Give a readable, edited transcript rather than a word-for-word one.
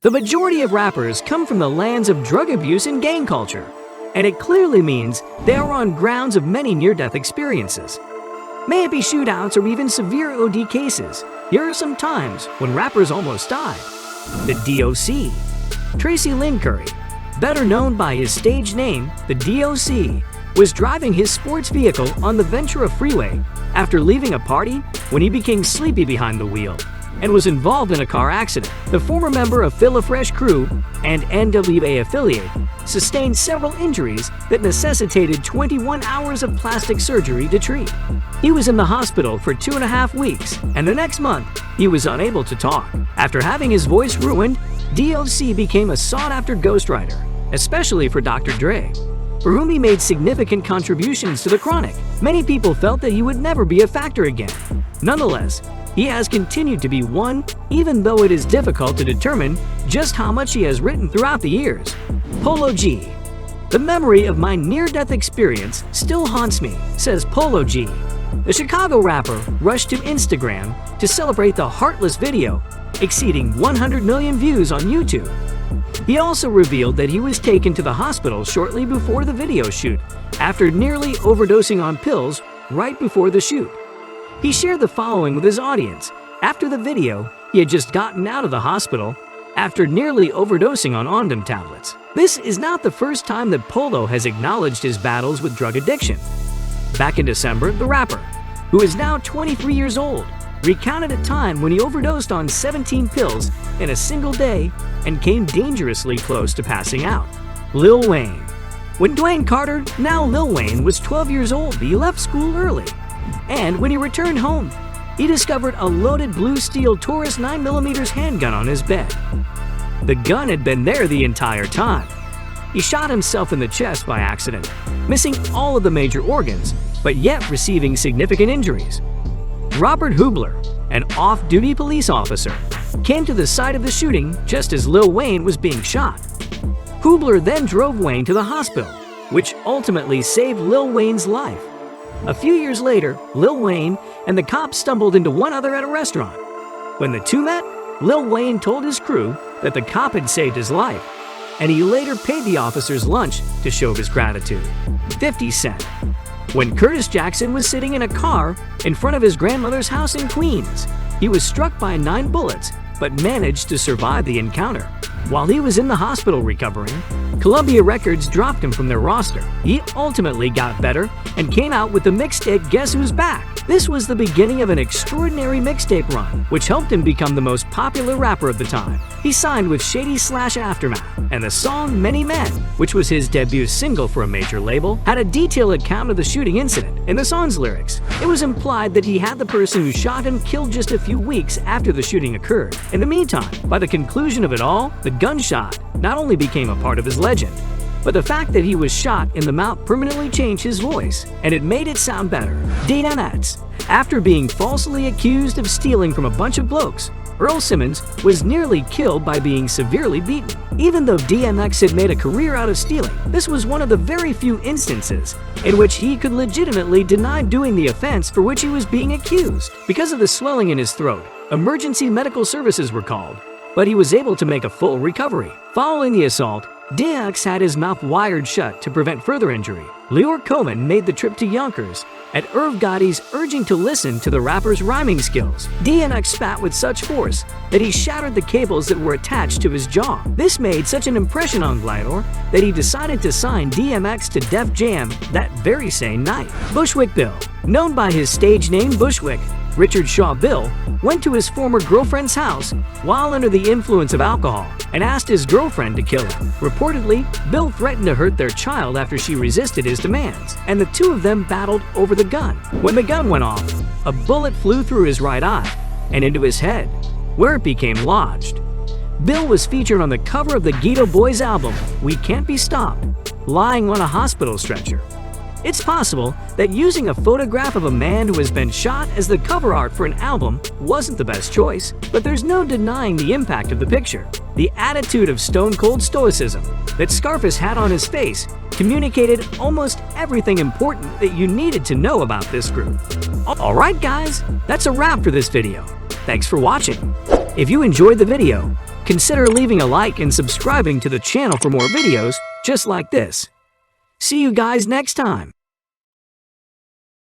The majority of rappers come from the lands of drug abuse and gang culture, and it clearly means they are on grounds of many near-death experiences. May it be shootouts or even severe OD cases, here are some times when rappers almost died. The DOC. Tracy Lynn Curry, better known by his stage name, the DOC, was driving his sports vehicle on the Ventura Freeway after leaving a party when he became sleepy behind the wheel and was involved in a car accident. The former member of Phila Fresh Crew and NWA affiliate sustained several injuries that necessitated 21 hours of plastic surgery to treat. He was in the hospital for 2.5 weeks, and the next month, he was unable to talk. After having his voice ruined, DOC became a sought-after ghostwriter, especially for Dr. Dre, for whom he made significant contributions to the Chronic. Many people felt that he would never be a factor again. Nonetheless, he has continued to be one, even though it is difficult to determine just how much he has written throughout the years. Polo G. The memory of my near-death experience still haunts me, says Polo G. The Chicago rapper rushed to Instagram to celebrate the Heartless video, exceeding 100 million views on YouTube. He also revealed that he was taken to the hospital shortly before the video shoot after nearly overdosing on pills right before the shoot. He shared the following with his audience. After the video, he had just gotten out of the hospital after nearly overdosing on Ondum tablets. This is not the first time that Polo has acknowledged his battles with drug addiction. Back in December, the rapper, who is now 23 years old, recounted a time when he overdosed on 17 pills in a single day and came dangerously close to passing out. Lil Wayne. When Dwayne Carter, now Lil Wayne, was 12 years old, he left school early. And when he returned home, he discovered a loaded blue steel Taurus 9mm handgun on his bed. The gun had been there the entire time. He shot himself in the chest by accident, missing all of the major organs, but yet receiving significant injuries. Robert Hubler, an off-duty police officer, came to the site of the shooting just as Lil Wayne was being shot. Hubler then drove Wayne to the hospital, which ultimately saved Lil Wayne's life. A few years later, Lil Wayne and the cops stumbled into one another at a restaurant. When the two met, Lil Wayne told his crew that the cop had saved his life, and he later paid the officers lunch to show his gratitude. 50 Cent. When Curtis Jackson was sitting in a car in front of his grandmother's house in Queens, he was struck by 9 bullets but managed to survive the encounter. While he was in the hospital recovering, Columbia Records dropped him from their roster. He ultimately got better and came out with the mixtape Guess Who's Back. This was the beginning of an extraordinary mixtape run, which helped him become the most popular rapper of the time. He signed with Shady/Aftermath, and the song Many Men, which was his debut single for a major label, had a detailed account of the shooting incident. In the song's lyrics, it was implied that he had the person who shot him killed just a few weeks after the shooting occurred. In the meantime, by the conclusion of it all, the gunshot not only became a part of his legend, but the fact that he was shot in the mouth permanently changed his voice, and it made it sound better. DMX. After being falsely accused of stealing from a bunch of blokes, Earl Simmons was nearly killed by being severely beaten. Even though DMX had made a career out of stealing, this was one of the very few instances in which he could legitimately deny doing the offense for which he was being accused. Because of the swelling in his throat, emergency medical services were called, but he was able to make a full recovery. Following the assault, DMX had his mouth wired shut to prevent further injury. Lior Cohen made the trip to Yonkers at Irv Gotti's urging to listen to the rapper's rhyming skills. DMX spat with such force that he shattered the cables that were attached to his jaw. This made such an impression on Lior that he decided to sign DMX to Def Jam that very same night. Bushwick Bill, known by his stage name Bushwick, Richard Shaw Bill, went to his former girlfriend's house while under the influence of alcohol and asked his girlfriend to kill him. Reportedly, Bill threatened to hurt their child after she resisted his demands, and the two of them battled over the gun. When the gun went off, a bullet flew through his right eye and into his head, where it became lodged. Bill was featured on the cover of the Ghetto Boys album, We Can't Be Stopped, lying on a hospital stretcher. It's possible that using a photograph of a man who has been shot as the cover art for an album wasn't the best choice, but there's no denying the impact of the picture. The attitude of stone-cold stoicism that Scarface had on his face communicated almost everything important that you needed to know about this group. Alright guys, that's a wrap for this video. Thanks for watching. If you enjoyed the video, Consider leaving a like and subscribing to the channel for more videos just like this. See you guys next time.